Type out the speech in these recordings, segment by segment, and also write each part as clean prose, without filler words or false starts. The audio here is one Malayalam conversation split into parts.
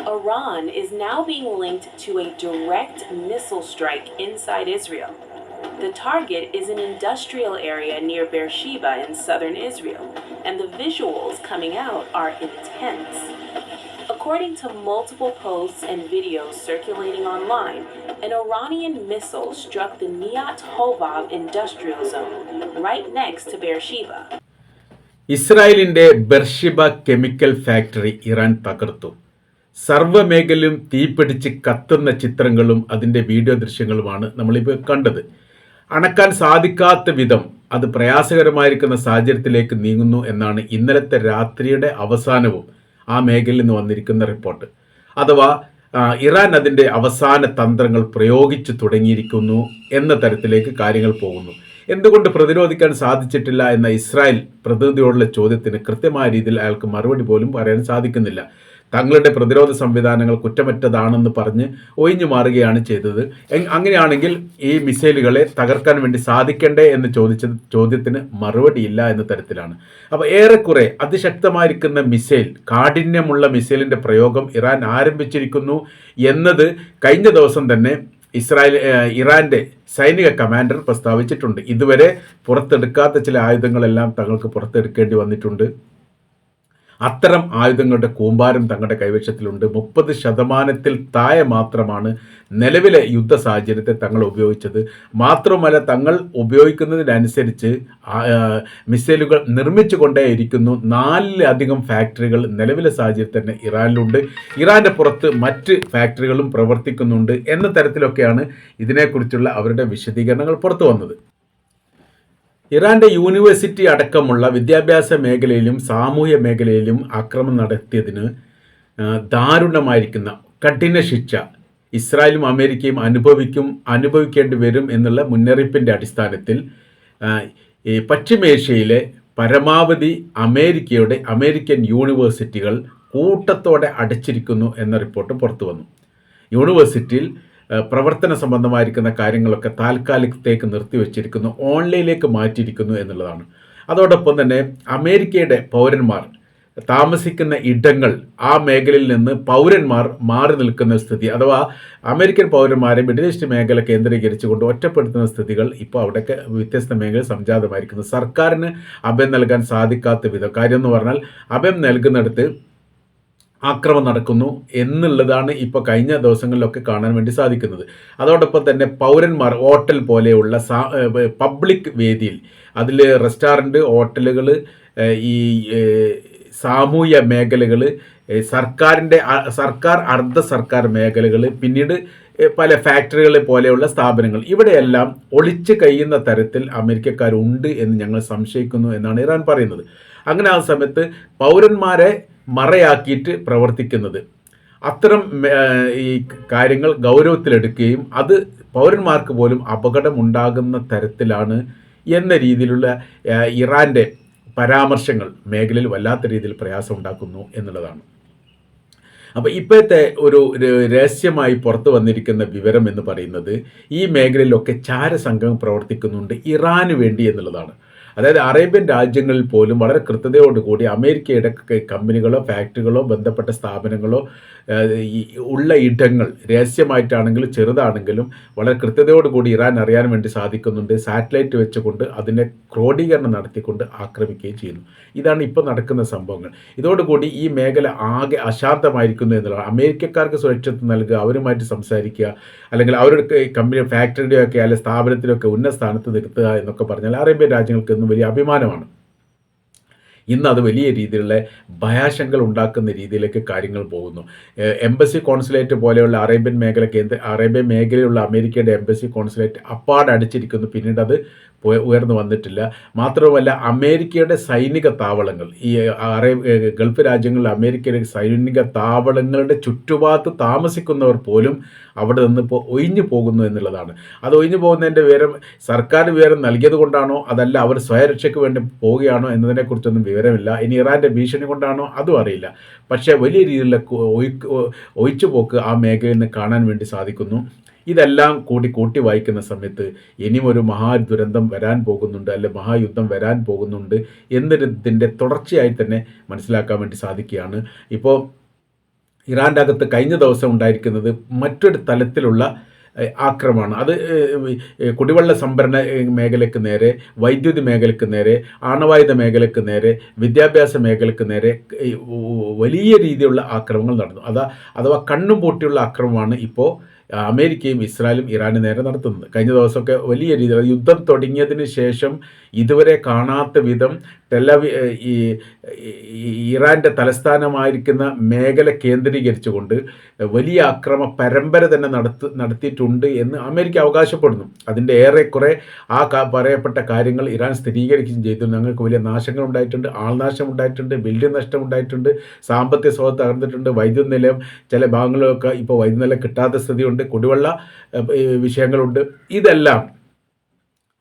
Iran is now being linked to a direct missile strike inside Israel. The target is an industrial area near Beersheba in southern Israel, and the visuals coming out are intense. According to multiple posts and videos circulating online, an Iranian missile struck the Niyat Hovav industrial zone right next to Beersheba. ഇസ്രായേലിൻ്റെ ബെർഷിബ കെമിക്കൽ ഫാക്ടറി ഇറാൻ തകർത്തു. സർവ്വമേഖലയും തീപിടിച്ച് കത്തുന്ന ചിത്രങ്ങളും അതിൻ്റെ വീഡിയോ ദൃശ്യങ്ങളുമാണ് നമ്മളിപ്പോൾ കണ്ടത്. അണക്കാൻ സാധിക്കാത്ത വിധം അത് പ്രയാസകരമായിരിക്കുന്ന സാഹചര്യത്തിലേക്ക് നീങ്ങുന്നു എന്നാണ് ഇന്നലത്തെ രാത്രിയുടെ അവസാനവും ആ മേഖലയിൽ നിന്ന് വന്നിരിക്കുന്ന റിപ്പോർട്ട്. അഥവാ ഇറാൻ അതിൻ്റെ അവസാന തന്ത്രങ്ങൾ പ്രയോഗിച്ചു തുടങ്ങിയിരിക്കുന്നു എന്ന തരത്തിലേക്ക് കാര്യങ്ങൾ പോകുന്നു. എന്തുകൊണ്ട് പ്രതിരോധിക്കാൻ സാധിച്ചിട്ടില്ല എന്ന ഇസ്രായേൽ പ്രതിനിധിയോടുള്ള ചോദ്യത്തിന് കൃത്യമായ രീതിയിൽ അയാൾക്ക് മറുപടി പോലും പറയാൻ സാധിക്കുന്നില്ല. തങ്ങളുടെ പ്രതിരോധ സംവിധാനങ്ങൾ കുറ്റമറ്റതാണെന്ന് പറഞ്ഞ് ഒഴിഞ്ഞു മാറുകയാണ് ചെയ്തത്. അങ്ങനെയാണെങ്കിൽ ഈ മിസൈലുകളെ തകർക്കാൻ വേണ്ടി സാധിക്കണ്ടേ എന്ന് ചോദ്യത്തിന് മറുപടിയില്ല എന്ന തരത്തിലാണ്. അപ്പോൾ ഏറെക്കുറെ അതിശക്തമായിരിക്കുന്ന മിസൈൽ, കാഠിന്യമുള്ള മിസൈലിൻ്റെ പ്രയോഗം ഇറാൻ ആരംഭിച്ചിരിക്കുന്നു എന്നത് കഴിഞ്ഞ ദിവസം തന്നെ ഇറാന്റെ സൈനിക കമാൻഡർ പ്രസ്താവിച്ചിട്ടുണ്ട്. ഇതുവരെ പുറത്തെടുക്കാത്ത ചില ആയുധങ്ങളെല്ലാം തങ്ങൾക്ക് പുറത്തെടുക്കേണ്ടി വന്നിട്ടുണ്ട്. അത്തരം ആയുധങ്ങളുടെ കൂമ്പാരം തങ്ങളുടെ കൈവശത്തിലുണ്ട്. 30% താഴെ മാത്രമാണ് നിലവിലെ യുദ്ധ സാഹചര്യത്തെ തങ്ങൾ ഉപയോഗിച്ചത്. മാത്രമല്ല, തങ്ങൾ ഉപയോഗിക്കുന്നതിനനുസരിച്ച് മിസൈലുകൾ നിർമ്മിച്ചു കൊണ്ടേയിരിക്കുന്നു. 4ലധികം ഫാക്ടറികൾ നിലവിലെ സാഹചര്യത്തിൽ തന്നെ ഇറാനിലുണ്ട്. ഇറാൻ്റെ പുറത്ത് മറ്റ് ഫാക്ടറികളും പ്രവർത്തിക്കുന്നുണ്ട് എന്ന തരത്തിലൊക്കെയാണ് ഇതിനെക്കുറിച്ചുള്ള അവരുടെ വിശദീകരണങ്ങൾ പുറത്തു വന്നത്. ഇറാന്റെ യൂണിവേഴ്സിറ്റി അടക്കമുള്ള വിദ്യാഭ്യാസ മേഖലയിലും സാമൂഹ്യ മേഖലയിലും ആക്രമണം നടത്തിയതിന് ദാരുണമായിരിക്കുന്ന കഠിന ശിക്ഷ ഇസ്രായേലും അമേരിക്കയും അനുഭവിക്കേണ്ടി വരും എന്നുള്ള മുന്നറിയിപ്പിൻ്റെ അടിസ്ഥാനത്തിൽ ഈ പശ്ചിമേഷ്യയിലെ പരമാവധി അമേരിക്കൻ യൂണിവേഴ്സിറ്റികൾ കൂട്ടത്തോടെ അടച്ചിരിക്കുന്നു എന്ന റിപ്പോർട്ട് പുറത്തു വന്നു. യൂണിവേഴ്സിറ്റിയിൽ പ്രവർത്തന സംബന്ധമായിരിക്കുന്ന കാര്യങ്ങളൊക്കെ താൽക്കാലികത്തേക്ക് നിർത്തിവെച്ചിരിക്കുന്നു, ഓൺലൈനിലേക്ക് മാറ്റിയിരിക്കുന്നു എന്നുള്ളതാണ്. അതോടൊപ്പം തന്നെ അമേരിക്കയുടെ പൗരന്മാർ താമസിക്കുന്ന ഇടങ്ങൾ, ആ മേഖലയിൽ നിന്ന് പൗരന്മാർ മാറി നിൽക്കുന്ന സ്ഥിതി, അഥവാ അമേരിക്കൻ പൗരന്മാരെ മിഡിൽ ഈസ്റ്റ് മേഖല കേന്ദ്രീകരിച്ചുകൊണ്ട് ഒറ്റപ്പെടുത്തുന്ന സ്ഥിതികൾ ഇപ്പോൾ അവിടെയൊക്കെ വ്യത്യസ്ത മേഖല സംജാതമായിരിക്കുന്നു. സർക്കാരിന് അഭയം നൽകാൻ സാധിക്കാത്ത വിധം, കാര്യം എന്ന് പറഞ്ഞാൽ അഭയം നൽകുന്നിടത്ത് ആക്രമണം നടക്കുന്നു എന്നുള്ളതാണ് ഇപ്പോൾ കഴിഞ്ഞ ദിവസങ്ങളിലൊക്കെ കാണാൻ വേണ്ടി സാധിക്കുന്നത്. അതോടൊപ്പം തന്നെ പൗരന്മാർ ഹോട്ടൽ പോലെയുള്ള പബ്ലിക് വേദിയിൽ, അതിൽ റെസ്റ്റോറൻറ്റ്, ഹോട്ടലുകൾ, ഈ സാമൂഹ്യ മേഖലകൾ, സർക്കാർ അർദ്ധ സർക്കാർ മേഖലകൾ, പിന്നീട് പല ഫാക്ടറികളെ പോലെയുള്ള സ്ഥാപനങ്ങൾ, ഇവിടെയെല്ലാം ഒളിച്ചു കഴിയുന്ന തരത്തിൽ അമേരിക്കക്കാരുണ്ട് എന്ന് ഞങ്ങൾ സംശയിക്കുന്നു എന്നാണ് ഇറാൻ പറയുന്നത്. അങ്ങനെ ആ സമയത്ത് പൗരന്മാരെ മറയാക്കിയിട്ട് പ്രവർത്തിക്കുന്നത്, അത്തരം ഈ കാര്യങ്ങൾ ഗൗരവത്തിലെടുക്കുകയും അത് പൗരന്മാർക്ക് പോലും അപകടമുണ്ടാകുന്ന തരത്തിലാണ് എന്ന രീതിയിലുള്ള ഇറാൻ്റെ പരാമർശങ്ങൾ മേഖലയിൽ വല്ലാത്ത രീതിയിൽ പ്രയാസം ഉണ്ടാക്കുന്നു എന്നുള്ളതാണ്. അപ്പോൾ ഇപ്പോഴത്തെ ഒരു രഹസ്യമായി പുറത്തു വന്നിരിക്കുന്ന വിവരം എന്ന് പറയുന്നത് ഈ മേഖലയിലൊക്കെ ചാരസംഘം പ്രവർത്തിക്കുന്നുണ്ട് ഇറാന് വേണ്ടി എന്നുള്ളതാണ്. അതായത് അറേബ്യൻ രാജ്യങ്ങളിൽ പോലും വളരെ കൃത്യതയോടുകൂടി അമേരിക്കയുടെ കമ്പനികളോ ഫാക്ടറികളോ ബന്ധപ്പെട്ട സ്ഥാപനങ്ങളോ ഉള്ള ഇടങ്ങൾ രഹസ്യമായിട്ടാണെങ്കിലും ചെറുതാണെങ്കിലും വളരെ കൃത്യതയോടുകൂടി ഇറാൻ അറിയാൻ വേണ്ടി സാധിക്കുന്നുണ്ട്. സാറ്റലൈറ്റ് വെച്ചുകൊണ്ട് അതിനെ ക്രോഡീകരണം നടത്തിക്കൊണ്ട് ആക്രമിക്കുകയും ചെയ്യുന്നു. ഇതാണ് ഇപ്പോൾ നടക്കുന്ന സംഭവങ്ങൾ. ഇതോടുകൂടി ഈ മേഖല ആകെ അശാന്തമായിരിക്കുന്നു എന്നുള്ളതാണ്. അമേരിക്കക്കാർക്ക് സുരക്ഷിതത്വം നൽകുക, അവരുമായിട്ട് സംസാരിക്കുക, അല്ലെങ്കിൽ അവരുടെ കമ്പനി ഫാക്ടറിയുടെയൊക്കെ അല്ലെങ്കിൽ സ്ഥാപനത്തിലൊക്കെ ഉന്നത സ്ഥാനത്ത് നിർത്തുക എന്നൊക്കെ പറഞ്ഞാൽ അറേബ്യൻ രാജ്യങ്ങൾക്ക് വലിയ അഭിമാനമാണ്. ഇന്ന് അത് വലിയ രീതിയിലുള്ള ഭയാശങ്കകൾ ഉണ്ടാക്കുന്ന രീതിയിലേക്ക് കാര്യങ്ങൾ പോകുന്നു. എംബസി കോൺസുലേറ്റ് പോലെയുള്ള അറേബ്യൻ മേഖലയിലുള്ള അമേരിക്കയുടെ എംബസി കോൺസുലേറ്റ് അപ്പാടെ അടിച്ചിരിക്കുന്നു. പിന്നീട് അത് ഉയർന്നു വന്നിട്ടില്ല. മാത്രമല്ല, അമേരിക്കയുടെ സൈനിക താവളങ്ങൾ, ഈ ഗൾഫ് രാജ്യങ്ങളിൽ അമേരിക്കയുടെ സൈനിക താവളങ്ങളുടെ ചുറ്റുഭാഗത്ത് താമസിക്കുന്നവർ പോലും അവിടെ നിന്ന് ഇപ്പോൾ ഒഴിഞ്ഞു പോകുന്നു എന്നുള്ളതാണ്. അത് ഒഴിഞ്ഞു പോകുന്നതിൻ്റെ വിവരം സർക്കാർ വിവരം നൽകിയത് കൊണ്ടാണോ അതല്ല അവർ സ്വയരക്ഷയ്ക്ക് വേണ്ടി പോവുകയാണോ എന്നതിനെക്കുറിച്ചൊന്നും വിവരമില്ല. ഇനി ഇറാൻ്റെ ഭീഷണി കൊണ്ടാണോ അതും അറിയില്ല. പക്ഷേ വലിയ രീതിയിലുള്ള ഒഴിച്ചുപോക്ക് ആ മേഖലയിൽ നിന്ന് കാണാൻ വേണ്ടി സാധിക്കുന്നു. ഇതെല്ലാം കൂട്ടി വായിക്കുന്ന സമയത്ത് ഇനിയും ഒരു മഹാദുരന്തം വരാൻ പോകുന്നുണ്ട്, അല്ലെ മഹായുദ്ധം വരാൻ പോകുന്നുണ്ട് എന്നതിൻ്റെ തുടർച്ചയായി തന്നെ മനസ്സിലാക്കാൻ വേണ്ടി സാധിക്കുകയാണ്. ഇപ്പോൾ ഇറാൻ്റെ അകത്ത് കഴിഞ്ഞ ദിവസം ഉണ്ടായിരിക്കുന്നത് മറ്റൊരു തലത്തിലുള്ള ആക്രമണമാണ്. അത് കുടിവെള്ള സംഭരണ മേഖലയ്ക്ക് നേരെ, വൈദ്യുതി മേഖലയ്ക്ക് നേരെ, ആണവായുധ മേഖലയ്ക്ക് നേരെ, വിദ്യാഭ്യാസ മേഖലയ്ക്ക് നേരെ വലിയ രീതിയിലുള്ള ആക്രമണങ്ങൾ നടന്നു. അഥവാ കണ്ണും പൂട്ടിയുള്ള ആക്രമണമാണ് ഇപ്പോൾ അമേരിക്കയും ഇസ്രായേലും ഇറാന് നേരെ നടത്തുന്നത്. കഴിഞ്ഞ ദിവസമൊക്കെ വലിയ രീതിയിൽ യുദ്ധം തുടങ്ങിയതിന് ശേഷം ഇതുവരെ കാണാത്ത വിധം ഈ ഇറാൻ്റെ തലസ്ഥാനമായിരിക്കുന്ന മേഖല കേന്ദ്രീകരിച്ചുകൊണ്ട് വലിയ ആക്രമ പരമ്പര തന്നെ നടത്തിയിട്ടുണ്ട് എന്ന് അമേരിക്ക അവകാശപ്പെടുന്നു. അതിൻ്റെ ഏറെക്കുറെ പറയപ്പെട്ട കാര്യങ്ങൾ ഇറാൻ സ്ഥിരീകരിക്കുകയും ചെയ്തു. ഞങ്ങൾക്ക് വലിയ നാശങ്ങൾ ഉണ്ടായിട്ടുണ്ട്, ആൾനാശം ഉണ്ടായിട്ടുണ്ട്, ബിൽഡിംഗ് നഷ്ടം ഉണ്ടായിട്ടുണ്ട്, സാമ്പത്തിക സ്രോതസ് തകർന്നിട്ടുണ്ട്, വൈദ്യുത നിലയം ചില ഭാഗങ്ങളിലൊക്കെ ഇപ്പോൾ വൈദ്യുത നിലയം കിട്ടാത്ത സ്ഥിതിയുണ്ട്, കുടിവെള്ള വിഷയങ്ങളുണ്ട്. ഇതെല്ലാം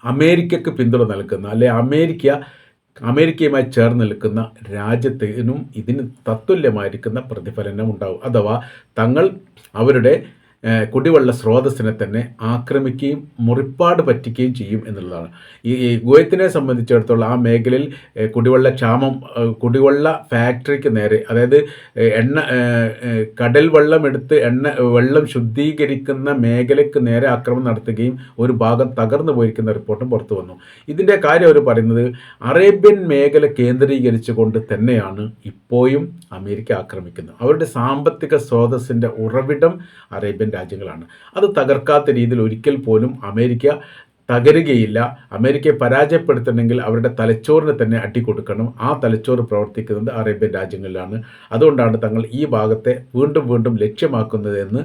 അമേരിക്കക്ക് പിന്തുണ നൽകുന്ന, അല്ലെ അമേരിക്കയുമായി ചേർന്ന് നിൽക്കുന്ന രാജ്യത്തിനും ഇതിന് തത്തുല്യമായിരിക്കുന്ന പ്രതിഫലനം ഉണ്ടാവും. അഥവാ തങ്ങൾ അവരുടെ കുടിവെള്ള സ്രോതസ്സിനെ തന്നെ ആക്രമിക്കുകയും മുറിപ്പാട് പറ്റിക്കുകയും ചെയ്യും എന്നുള്ളതാണ്. ഈ കുവൈത്തിനെ സംബന്ധിച്ചിടത്തോളം ആ മേഖലയിൽ കുടിവെള്ള ഫാക്ടറിക്ക് നേരെ, അതായത് കടൽ വെള്ളം എടുത്ത് വെള്ളം ശുദ്ധീകരിക്കുന്ന മേഖലയ്ക്ക് നേരെ ആക്രമണം നടത്തുകയും ഒരു ഭാഗം തകർന്നു പോയിരിക്കുന്ന റിപ്പോർട്ടും പുറത്തു വന്നു. ഇതിൻ്റെ കാര്യം അവർ പറയുന്നത് അറേബ്യൻ മേഖല കേന്ദ്രീകരിച്ചുകൊണ്ട് തന്നെയാണ് ഇപ്പോഴും അമേരിക്ക ആക്രമിക്കുന്നത്. അവരുടെ സാമ്പത്തിക സ്രോതസ്സിൻ്റെ ഉറവിടം അറേബ്യൻ രാജ്യങ്ങളാണ്. അത് തകർക്കാത്ത രീതിയിൽ ഒരിക്കൽ പോലും അമേരിക്ക തകരുകയില്ല. അമേരിക്കയെ പരാജയപ്പെടുത്തണമെങ്കിൽ അവരുടെ തലച്ചോറിന് തന്നെ അടികൊടുക്കണം. ആ തലച്ചോറ് പ്രവർത്തിക്കുന്നത് അറേബ്യൻ രാജ്യങ്ങളിലാണ്. അതുകൊണ്ടാണ് തങ്ങൾ ഈ ഭാഗത്തെ വീണ്ടും ലക്ഷ്യമാക്കുന്നത് എന്ന്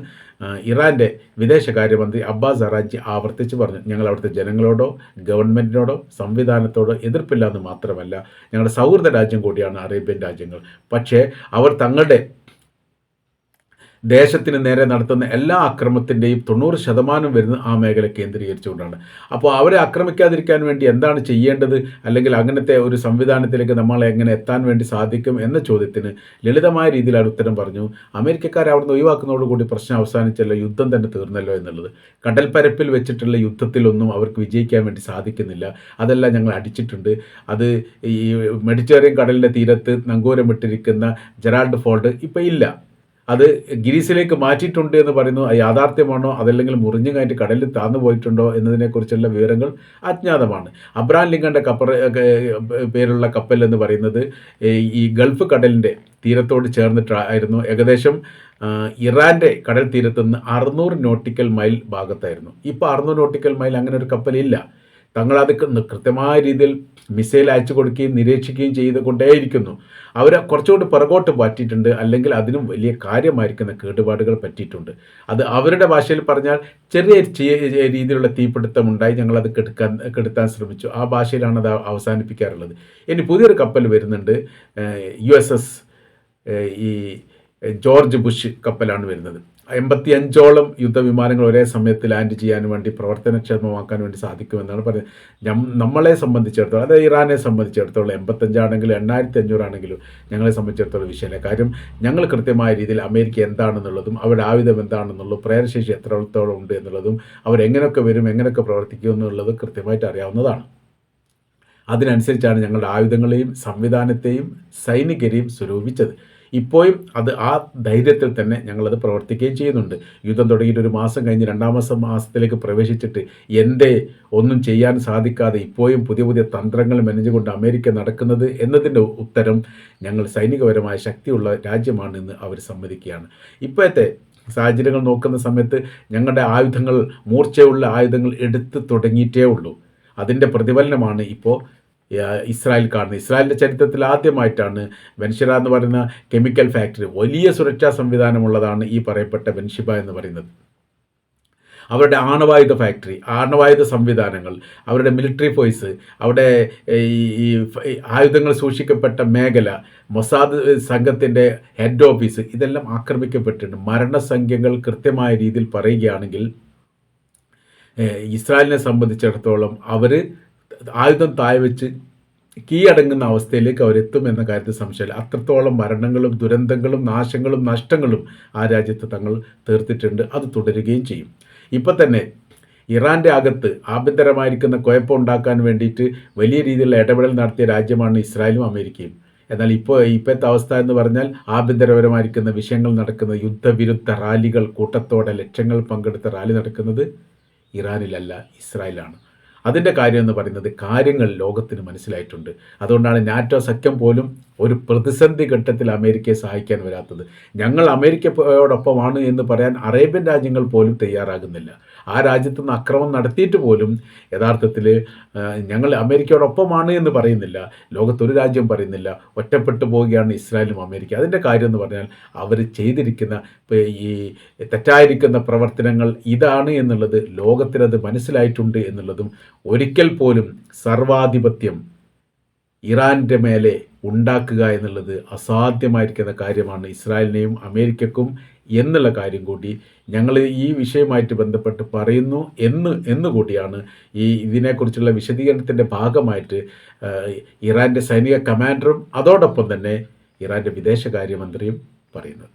ഇറാൻ്റെ വിദേശകാര്യമന്ത്രി അബ്ബാസ് അറാഗ്ചി ആവർത്തിച്ച് പറഞ്ഞു. ഞങ്ങൾ അവിടുത്തെ ജനങ്ങളോടോ ഗവൺമെൻറ്റിനോടോ സംവിധാനത്തോടോ എതിർപ്പില്ല എന്ന് മാത്രമല്ല, ഞങ്ങളുടെ സൗഹൃദ രാജ്യം കൂടിയാണ് അറേബ്യൻ രാജ്യങ്ങൾ. പക്ഷേ അവർ തങ്ങളുടെ ദേശത്തിന് നേരെ നടത്തുന്ന എല്ലാ അക്രമത്തിൻ്റെയും 90% വരുന്നത് ആ മേഖല കേന്ദ്രീകരിച്ചുകൊണ്ടാണ്. അപ്പോൾ അവരെ ആക്രമിക്കാതിരിക്കാൻ വേണ്ടി എന്താണ് ചെയ്യേണ്ടത്, അല്ലെങ്കിൽ അങ്ങനത്തെ ഒരു സംവിധാനത്തിലേക്ക് നമ്മളെ എങ്ങനെ എത്താൻ വേണ്ടി സാധിക്കും എന്ന ചോദ്യത്തിന് ലളിതമായ രീതിയിൽ അവർ ഉത്തരം പറഞ്ഞു. അമേരിക്കക്കാരെ അവിടുന്ന് ഒഴിവാക്കുന്നതോടുകൂടി പ്രശ്നം അവസാനിച്ചല്ലോ, യുദ്ധം തന്നെ തീർന്നല്ലോ എന്നുള്ളത്. കടൽപ്പരപ്പിൽ വെച്ചിട്ടുള്ള യുദ്ധത്തിലൊന്നും അവർക്ക് വിജയിക്കാൻ വേണ്ടി സാധിക്കുന്നില്ല. അതെല്ലാം ഞങ്ങൾ അടിച്ചിട്ടുണ്ട്. അത് ഈ മെഡിറ്ററേനിയൻ കടലിൻ്റെ തീരത്ത് നങ്കൂരമിട്ടിരിക്കുന്ന ജെറാൾഡ് ഫോൾട്ട് ഇപ്പോൾ ഇല്ല. അത് ഗ്രീസിലേക്ക് മാറ്റിയിട്ടുണ്ട് എന്ന് പറയുന്നു. യാഥാർത്ഥ്യമാണോ അതല്ലെങ്കിൽ മുറിഞ്ഞു കഴിഞ്ഞിട്ട് കടലിൽ താന്നു പോയിട്ടുണ്ടോ എന്നതിനെക്കുറിച്ചുള്ള വിവരങ്ങൾ അജ്ഞാതമാണ്. അബ്രഹാം ലിങ്കൻ്റെ പേരുള്ള കപ്പൽ എന്ന് പറയുന്നത് ഈ ഗൾഫ് കടലിൻ്റെ തീരത്തോട് ചേർന്നിട്ടായിരുന്നു. ഏകദേശം ഇറാൻ്റെ കടൽ തീരത്തുനിന്ന് 600 നോട്ടിക്കൽ മൈൽ ഭാഗത്തായിരുന്നു. ഇപ്പോൾ 600 നോട്ടിക്കൽ മൈൽ അങ്ങനെ ഒരു കപ്പലില്ല. തങ്ങളത് കൃത്യമായ രീതിയിൽ മിസൈൽ അയച്ചു കൊടുക്കുകയും നിരീക്ഷിക്കുകയും ചെയ്തുകൊണ്ടേയിരിക്കുന്നു. അവർ കുറച്ചുകൂടി പുറകോട്ട് പറ്റിയിട്ടുണ്ട്, അല്ലെങ്കിൽ അതിനും വലിയ കാര്യമായിരിക്കുന്ന കേടുപാടുകൾ പറ്റിയിട്ടുണ്ട്. അത് അവരുടെ ഭാഷയിൽ പറഞ്ഞാൽ ചെറിയ രീതിയിലുള്ള തീപിടുത്തം ഉണ്ടായി, ഞങ്ങളത് കെടുത്താൻ ശ്രമിച്ചു. ആ ഭാഷയിലാണ് അത് അവസാനിപ്പിക്കാറുള്ളത്. ഇനി പുതിയൊരു കപ്പൽ വരുന്നുണ്ട്. USS ഈ ജോർജ് ബുഷ് കപ്പലാണ് വരുന്നത്. 85ഓളം യുദ്ധവിമാനങ്ങൾ ഒരേ സമയത്ത് ലാൻഡ് ചെയ്യാൻ വേണ്ടി പ്രവർത്തനക്ഷമമാക്കാൻ വേണ്ടി സാധിക്കുമെന്നാണ് പറയുന്നത്. നമ്മളെ സംബന്ധിച്ചിടത്തോളം, അതായത് ഇറാനെ സംബന്ധിച്ചിടത്തോളം 85 ആണെങ്കിലും 8500 ആണെങ്കിലും ഞങ്ങളെ സംബന്ധിച്ചിടത്തോളം വിഷയമല്ല. കാര്യം ഞങ്ങൾ കൃത്യമായ രീതിയിൽ അമേരിക്ക എന്താണെന്നുള്ളതും അവരുടെ ആയുധം എന്താണെന്നുള്ളതും പ്രേരശേഷി എത്രത്തോളം ഉണ്ട് എന്നുള്ളതും അവരെങ്ങനെയൊക്കെ വരും, എങ്ങനെയൊക്കെ പ്രവർത്തിക്കും എന്നുള്ളത് കൃത്യമായിട്ട് അറിയാവുന്നതാണ്. അതിനനുസരിച്ചാണ് ഞങ്ങളുടെ ആയുധങ്ങളെയും സംവിധാനത്തെയും സൈനികരെയും സ്വരൂപിച്ചത്. ഇപ്പോഴും അത് ആ ധൈര്യത്തിൽ തന്നെ ഞങ്ങളത് പ്രവർത്തിക്കുകയും ചെയ്യുന്നുണ്ട്. യുദ്ധം തുടങ്ങിയിട്ട് 1 മാസം കഴിഞ്ഞ് 2ാം മാസത്തിലേക്ക് പ്രവേശിച്ചിട്ട് ഒന്നും ചെയ്യാൻ സാധിക്കാതെ ഇപ്പോഴും പുതിയ തന്ത്രങ്ങൾ മെനഞ്ഞുകൊണ്ട് അമേരിക്ക നടക്കുന്നത് എന്നതിൻ്റെ ഉത്തരം ഞങ്ങൾ സൈനികപരമായ ശക്തിയുള്ള രാജ്യമാണെന്ന് അവർ സമ്മതിക്കുകയാണ്. ഇപ്പോഴത്തെ സാഹചര്യങ്ങൾ നോക്കുന്ന സമയത്ത് ഞങ്ങളുടെ ആയുധങ്ങൾ, മൂർച്ചയുള്ള ആയുധങ്ങൾ എടുത്തു തുടങ്ങിയിട്ടേ ഉള്ളൂ. അതിൻ്റെ പ്രതിഫലനമാണ് ഇപ്പോൾ ഇസ്രായേൽ കാണുന്നത്. ഇസ്രായേലിൻ്റെ ചരിത്രത്തിൽ ആദ്യമായിട്ടാണ് വെൻഷിറ എന്ന് പറയുന്ന കെമിക്കൽ ഫാക്ടറി, വലിയ സുരക്ഷാ സംവിധാനമുള്ളതാണ് ഈ പറയപ്പെട്ട വെൻഷിബ എന്ന് പറയുന്നത്. അവരുടെ ആണവായുധ ഫാക്ടറി, ആണവായുധ സംവിധാനങ്ങൾ, അവരുടെ മിലിറ്ററി ഫോഴ്സ്, അവിടെ ഈ ആയുധങ്ങൾ സൂക്ഷിക്കപ്പെട്ട മേഖല, മൊസാദ് സംഘത്തിൻ്റെ ഹെഡ് ഓഫീസ്, ഇതെല്ലാം ആക്രമിക്കപ്പെട്ടിട്ടുണ്ട്. മരണസംഖ്യകൾ കൃത്യമായ രീതിയിൽ പറയുകയാണെങ്കിൽ ഇസ്രായേലിനെ സംബന്ധിച്ചിടത്തോളം അവർ ആയുധം താഴെ വെച്ച് കീഴടങ്ങുന്ന അവസ്ഥയിലേക്ക് അവരെത്തും എന്ന കാര്യത്തിൽ സംശയമില്ല. അത്രത്തോളം മരണങ്ങളും ദുരന്തങ്ങളും നാശങ്ങളും നഷ്ടങ്ങളും ആ രാജ്യത്ത് തങ്ങൾ തീർത്തിട്ടുണ്ട്. അത് തുടരുകയും ചെയ്യും. ഇപ്പം തന്നെ ഇറാൻ്റെ അകത്ത് ആഭ്യന്തരമായിരിക്കുന്ന കുഴപ്പം ഉണ്ടാക്കാൻ വേണ്ടിയിട്ട് വലിയ രീതിയിലുള്ള ഇടപെടൽ നടത്തിയ രാജ്യമാണ് ഇസ്രായേലും അമേരിക്കയും. എന്നാൽ ഇപ്പോഴത്തെ അവസ്ഥ എന്ന് പറഞ്ഞാൽ ആഭ്യന്തരപരമായിരിക്കുന്ന വിഷയങ്ങൾ നടക്കുന്ന യുദ്ധവിരുദ്ധ റാലികൾ, കൂട്ടത്തോടെ ലക്ഷങ്ങൾ പങ്കെടുത്ത റാലി നടക്കുന്നത് ഇറാനിലല്ല, ഇസ്രായേലാണ്. അതിൻ്റെ കാര്യം എന്ന് പറയുന്നത് കാര്യങ്ങൾ ലോകത്തിന് മനസ്സിലായിട്ടുണ്ട്. അതുകൊണ്ടാണ് നാറ്റോ സഖ്യം പോലും ഒരു പ്രതിസന്ധി ഘട്ടത്തിൽ അമേരിക്കയെ സഹായിക്കാൻ വരാത്തത്. ഞങ്ങൾ അമേരിക്കയോടൊപ്പമാണ് എന്ന് പറയാൻ അറേബ്യൻ രാജ്യങ്ങൾ പോലും തയ്യാറാകുന്നില്ല. ആ രാജ്യത്ത് നിന്ന് അക്രമം നടത്തിയിട്ട് പോലും യഥാർത്ഥത്തിൽ ഞങ്ങൾ അമേരിക്കയോടൊപ്പമാണ് എന്ന് പറയുന്നില്ല. ലോകത്തൊരു രാജ്യം പറയുന്നില്ല. ഒറ്റപ്പെട്ടു പോവുകയാണ് ഇസ്രായേലും അമേരിക്ക. അതിൻ്റെ കാര്യം എന്ന് പറഞ്ഞാൽ അവർ ചെയ്തിരിക്കുന്ന ഈ തെറ്റായിരിക്കുന്ന പ്രവർത്തനങ്ങൾ ഇതാണ് എന്നുള്ളത് ലോകത്തിനത് മനസ്സിലായിട്ടുണ്ട് എന്നുള്ളതും, ഒരിക്കൽ പോലും സർവാധിപത്യം ഇറാൻ്റെ മേലെ ഉണ്ടാക്കുക എന്നുള്ളത് അസാധ്യമായിരിക്കുന്ന കാര്യമാണ് ഇസ്രായേലിനെയും അമേരിക്കക്കും എന്നുള്ള കാര്യം കൂടി ഞങ്ങൾ ഈ വിഷയവുമായിട്ട് ബന്ധപ്പെട്ട് പറയുന്നു എന്നുകൂടിയാണ് ഇതിനെക്കുറിച്ചുള്ള വിശദീകരണത്തിൻ്റെ ഭാഗമായിട്ട് ഇറാൻ്റെ സൈനിക കമാൻഡറും അതോടൊപ്പം തന്നെ ഇറാൻ്റെ വിദേശകാര്യമന്ത്രിയും പറയുന്നത്.